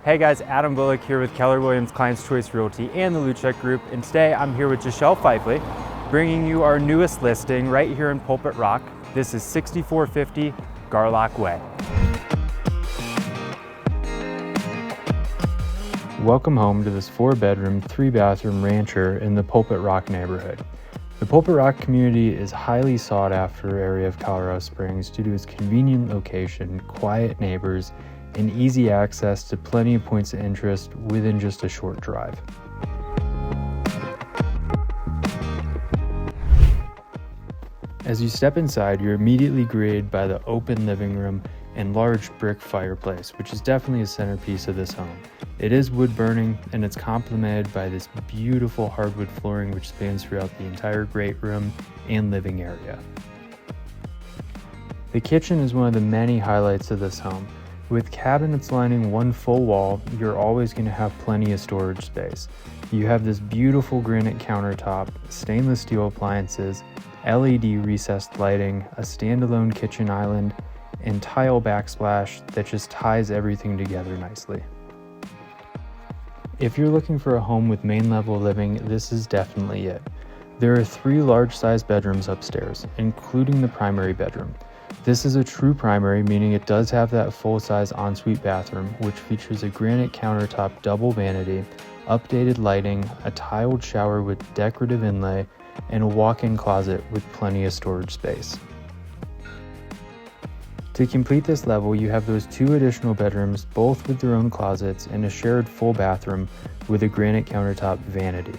Hey guys, Adam Bullock here with Keller Williams Clients Choice Realty and the Luchek Group, and today I'm here with Giselle Fifley, bringing you our newest listing right here in Pulpit Rock. This is 6450 Garlock Wy. Welcome home to this 4-bedroom, 3-bathroom rancher in the Pulpit Rock neighborhood. The Pulpit Rock community is a highly sought after area of Colorado Springs due to its convenient location, quiet neighbors, and easy access to plenty of points of interest within just a short drive. As you step inside, you're immediately greeted by the open living room and large brick fireplace, which is definitely a centerpiece of this home. It is wood burning, and it's complemented by this beautiful hardwood flooring which spans throughout the entire great room and living area. The kitchen is one of the many highlights of this home. With cabinets lining one full wall, you're always going to have plenty of storage space. You have this beautiful granite countertop, stainless steel appliances, LED recessed lighting, a standalone kitchen island, and tile backsplash that just ties everything together nicely. If you're looking for a home with main level living, this is definitely it. There are 3 large-sized bedrooms upstairs, including the primary bedroom. This is a true primary, meaning it does have that full-size ensuite bathroom, which features a granite countertop double vanity, updated lighting, a tiled shower with decorative inlay, and a walk-in closet with plenty of storage space. To complete this level, you have those 2 additional bedrooms, both with their own closets, and a shared full bathroom with a granite countertop vanity.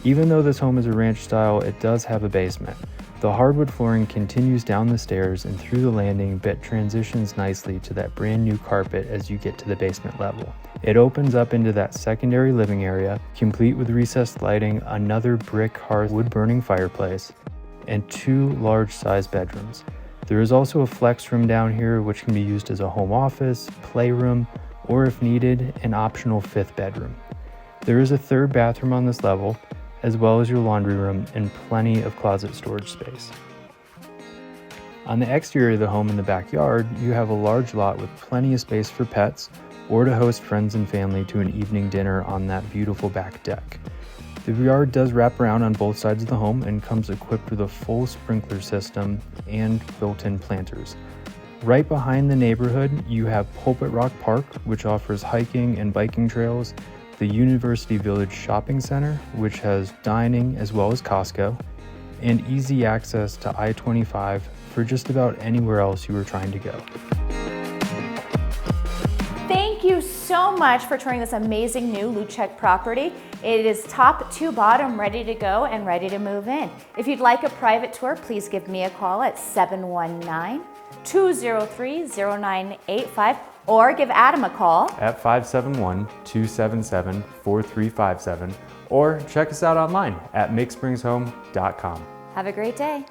Even though this home is a ranch style, it does have a basement. The hardwood flooring continues down the stairs and through the landing, but transitions nicely to that brand new carpet as you get to the basement level. It opens up into that secondary living area, complete with recessed lighting, another brick hearth wood burning fireplace, and 2 large sized bedrooms. There is also a flex room down here which can be used as a home office, playroom, or if needed, an optional 5th bedroom. There is a 3rd bathroom on this level, as well as your laundry room and plenty of closet storage space. On the exterior of the home in the backyard, you have a large lot with plenty of space for pets or to host friends and family to an evening dinner on that beautiful back deck. The yard does wrap around on both sides of the home and comes equipped with a full sprinkler system and built-in planters. Right behind the neighborhood, you have Pulpit Rock Park, which offers hiking and biking trails, the University Village Shopping Center, which has dining as well as Costco, and easy access to I-25 for just about anywhere else you were trying to go. Thank you so much for touring this amazing new Luchek property. It is top to bottom ready to go and ready to move in. If you'd like a private tour, please give me a call at 719-203-0985 or give Adam a call At 571-277-4357, or check us out online at makespringshome.com. Have a great day.